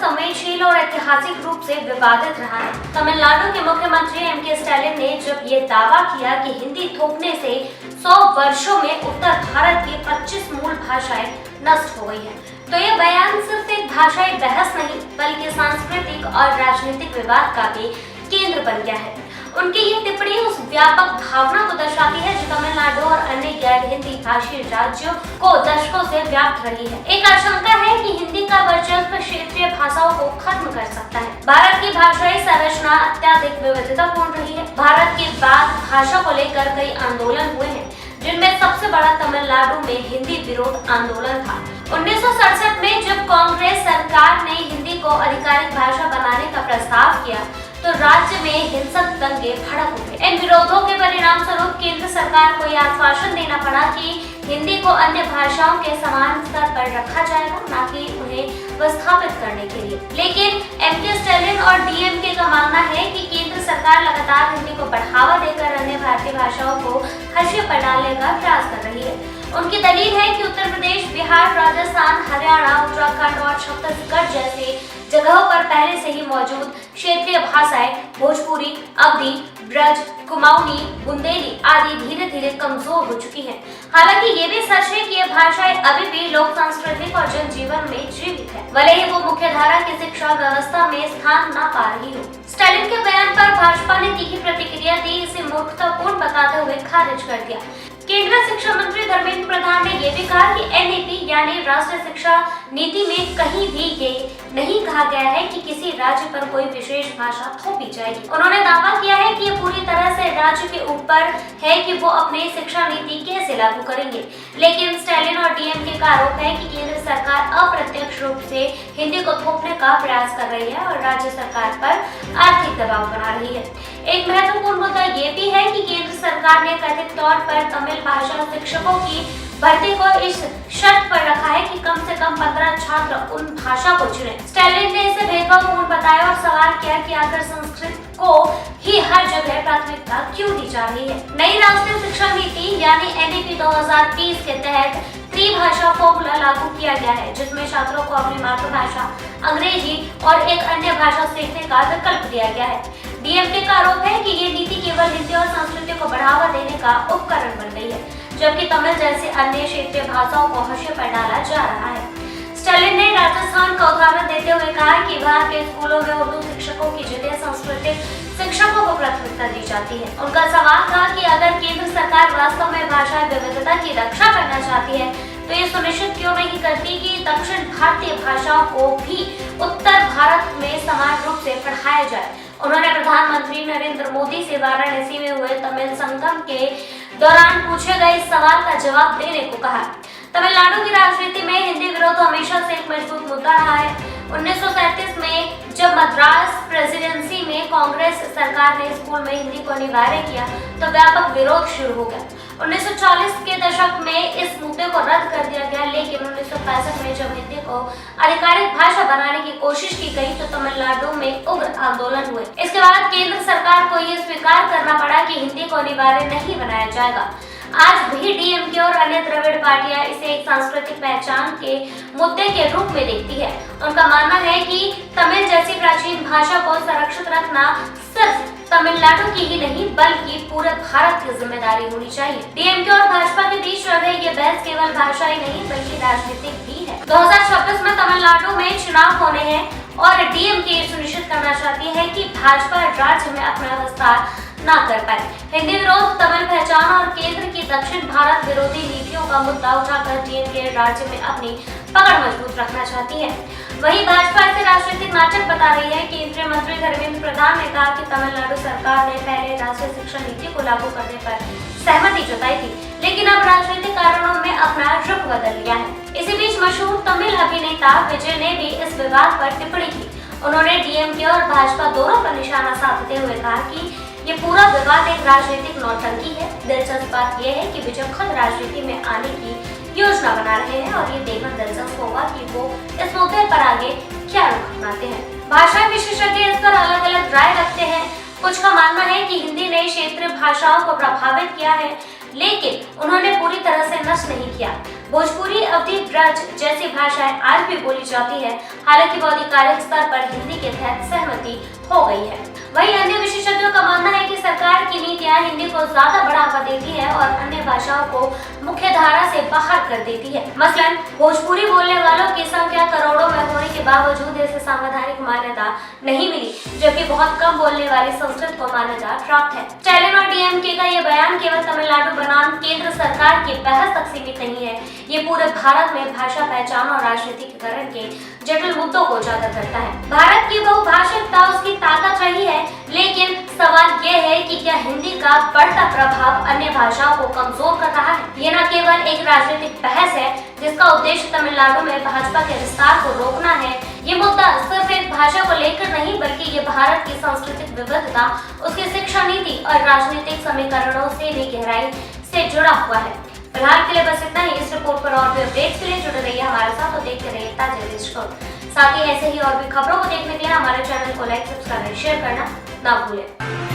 संवेदनशील और ऐतिहासिक रूप से विवादित रहा है। तमिलनाडु के मुख्यमंत्री एम.के. स्टालिन ने जब ये दावा किया कि हिंदी थोपने से 100 वर्षों में उत्तर भारत की 25 मूल भाषाएं नष्ट हो गई है, तो ये बयान सिर्फ एक भाषाई बहस नहीं बल्कि सांस्कृतिक और राजनीतिक विवाद का भी केंद्र बन गया है। उनकी ये टिप्पणी उस व्यापक भावना को दर्शाती है जो तमिलनाडु और अन्य गैर हिंदी भाषी राज्यों को दशकों से व्याप्त रही है। एक आशंका है कि हिंदी का वर्चस्व क्षेत्रीय भाषाओं को खत्म कर सकता है। भारत की भाषाई संरचना अत्यधिक विविधतापूर्ण रही है। भारत के बाद भाषा को लेकर कई आंदोलन हुए हैं, जिनमें सबसे बड़ा तमिलनाडु में हिंदी विरोध आंदोलन था। 1967 में जब कांग्रेस सरकार ने हिंदी को आधिकारिक भाषा बनाने का प्रस्ताव किया तो राज्य में हिंसक दंगे भड़क उठे। इन विरोधों के परिणाम स्वरूप केंद्र सरकार को यह आश्वासन देना पड़ा कि हिंदी को अन्य भाषाओं के समान स्तर पर रखा जाएगा, न कि उन्हें विस्थापित करने के लिए। लेकिन एम.के. स्टालिन और डीएमके का मानना है कि केंद्र सरकार लगातार हिंदी को बढ़ावा देकर अन्य भारतीय भाषाओं को हाशिए पर डालने का प्रयास कर रही है। उनकी दलील है कि उत्तर प्रदेश, बिहार, राजस्थान, हरियाणा, उत्तराखंड और छत्तीसगढ़ जैसे जगहों पर पहले से ही मौजूद क्षेत्रीय भाषाएं भोजपुरी, अवधी, ब्रज, कुमाऊनी, बुंदेली आदि धीरे धीरे कमजोर हो चुकी हैं। हालांकि ये भी सच है कि ये भाषाएं अभी भी लोक सांस्कृतिक और जनजीवन में जीवित है, भले ही वो मुख्यधारा की शिक्षा व्यवस्था में स्थान न पा रही हो। स्टालिन के बयान पर भाजपा ने तीखी प्रतिक्रिया दी, इसे मूर्खतापूर्ण बताते हुए खारिज कर दिया। केंद्रीय शिक्षा मंत्री धर्मेंद्र प्रधान ने यह भी कहा कि एनईपी यानी राष्ट्रीय शिक्षा नीति में कहीं भी ये नहीं कहा गया है कि किसी राज्य पर कोई विशेष भाषा थोपी जाएगी। उन्होंने दावा किया है कि ये पूरी तरह से राज्य के ऊपर है कि वो अपनी शिक्षा नीति कैसे लागू करेंगे। लेकिन स्टालिन और डीएमके का आरोप है कि केंद्र सरकार अप्रत्यक्ष रूप से हिंदी को थोपने का प्रयास कर रही है और राज्य सरकार पर आर्थिक दबाव बना रही है। एक महत्वपूर्ण मुद्दा ये भी है कि केंद्र सरकार ने कथित तौर पर तमिल भाषा शिक्षकों की भर्ती को इस शर्त पर रखा है कि कम से कम 15 छात्र उन भाषा को चुने। स्टालिन ने इसे भेदभावपूर्ण बताया और सवाल किया कि आखिर संस्कृत को ही हर जगह प्राथमिकता क्यों दी जा रही है। नई राष्ट्रीय शिक्षा नीति यानी एनईपी 2030 के तहत त्रिभाषा फॉर्मूला लागू किया गया है, जिसमें छात्रों को अपनी मातृभाषा अंग्रेजी और एक अन्य भाषा सीखने का विकल्प दिया गया है। डीएमके का आरोप है कि ये नीति केवल हिंदी और संस्कृति को बढ़ावा देने का उपकरण बन गई है, जबकि तमिल जैसी अन्य क्षेत्रीय भाषाओं को हाशिए पर डाला जा रहा है। स्टालिन ने राजस्थान का उदाहरण देते हुए कहा कि वहाँ के स्कूलों में उर्दू शिक्षकों की जगह सांस्कृतिक शिक्षकों को प्राथमिकता दी जाती है। उनका सवाल था कि अगर केंद्र सरकार वास्तव में भाषा विविधता की रक्षा करना चाहती है तो ये सुनिश्चित क्यों नहीं करती कि दक्षिण भारतीय भाषाओं को भी उत्तर भारत में समान रूप से पढ़ाया जाए। उन्होंने प्रधानमंत्री नरेंद्र मोदी से वाराणसी में हुए तमिल संगम के दौरान पूछे गए इस सवाल का जवाब देने को कहा। तमिलनाडु की राजनीति में हिंदी विरोध हमेशा से एक मजबूत मुद्दा रहा है। 1937 में जब मद्रास प्रेसिडेंसी में कांग्रेस सरकार ने स्कूल में हिंदी को अनिवार्य किया तो व्यापक विरोध शुरू हो गया। 1940 के दशक में इस मुद्दे को रद्द कर दिया गया, लेकिन 1965 में जब हिंदी को आधिकारिक भाषा बनाने की कोशिश की गई तो तमिलनाडु में उग्र आंदोलन हुए। इसके बाद केंद्र सरकार को ये स्वीकार करना पड़ा कि हिंदी को अनिवार्य नहीं बनाया जाएगा। आज भी डीएमके और अन्य द्रविड़ पार्टियां इसे एक सांस्कृतिक पहचान के मुद्दे के रूप में देखती है। उनका मानना है कि तमिल जैसी प्राचीन भाषा को संरक्षित रखना सिर्फ तमिलनाडु की ही नहीं बल्कि पूरे भारत की जिम्मेदारी होनी चाहिए। डीएमके और भाजपा के बीच चल रही ये बहस केवल भाषा ही नहीं बल्कि राजनीतिक भी है। 2026 में तमिलनाडु में चुनाव होने हैं और डीएमके ये सुनिश्चित करना चाहती है कि भाजपा राज्य में अपना विस्तार न कर पाए। हिंदी विरोध, तमिल पहचान और केंद्र की दक्षिण भारत विरोधी नीतियों का मुद्दा उठाकर डीएमके राज्य में अपनी पकड़ मजबूत रखना चाहती है। वहीं भाजपा इसे राजनीतिक नाटक बता रही है। केंद्रीय मंत्री धर्मेंद्र प्रधान ने कहा कि तमिलनाडु सरकार ने पहले राष्ट्रीय शिक्षा नीति को लागू करने पर सहमति जताई थी, लेकिन अब राजनीतिक कारणों में अपना रुख बदल लिया है। इसी बीच मशहूर तमिल अभिनेता विजय ने भी इस विवाद पर टिप्पणी की। उन्होंने डीएमके और भाजपा दोनों पर निशाना साधते हुए कहा कि ये पूरा विवाद एक राजनीतिक नौटंकी है। दिलचस्प बात यह है कि विजय खुद राजनीति में आने की योजना बना रहे हैं और ये देखना दिलचस्प होगा कि वो इस मुद्दे पर आगे क्या रुख अपनाते हैं। भाषा विशेषज्ञ इस पर अलग अलग राय रखते हैं। कुछ का मानना है कि हिंदी ने क्षेत्रीय भाषाओं को प्रभावित किया है, लेकिन उन्होंने पूरी तरह से नष्ट नहीं किया। भोजपुरी, अवधी, ब्रज जैसी भाषाएं आज भी बोली जाती है। हालांकि बौद्धिकारिक स्तर पर हिंदी के तहत सहमति हो गई है। वहीं अन्य विशेषज्ञों का मानना है कि सरकार की नीतियां हिंदी को ज्यादा बढ़ावा देती है और अन्य भाषाओं को मुख्य धारा से बाहर कर देती है। मसलन भोजपुरी बोलने वालों की संख्या करोड़ों में होने के बावजूद इसे संवैधानिक मान्यता नहीं मिली, जबकि बहुत कम बोलने वाली संस्कृत को मान्यता प्राप्त है। स्टैलिन और डीएमके का ये बयान केवल तमिलनाडु बनाम केंद्र सरकार की बहस तक सीमित नहीं है। ये पूरे भारत में भाषा पहचान और राजनीतिकरण के जटिल मुद्दों को उजागर करता है। भारत की बहुभाषिकता उसकी ताकत रही है, लेकिन सवाल ये है कि क्या हिंदी का बढ़ता प्रभाव अन्य भाषाओं को कमजोर कर रहा है। ये न केवल एक राजनीतिक बहस है जिसका उद्देश्य तमिलनाडु में भाजपा के विस्तार को रोकना है। ये मुद्दा सिर्फ एक भाषा को लेकर नहीं, बल्कि ये भारत की सांस्कृतिक विविधता, उसकी शिक्षा नीति और राजनीतिक समीकरणों से भी गहराई से जुड़ा हुआ है। फिलहाल के लिए बस इतना ही। इस रिपोर्ट पर और भी अपडेट्स के लिए जुड़े रहिए हमारे साथ और देखते रहिए ताजे देश को। साथ ही ऐसे ही और भी खबरों को देखने के लिए हमारे चैनल को लाइक, सब्सक्राइब और शेयर करना ना भूलें।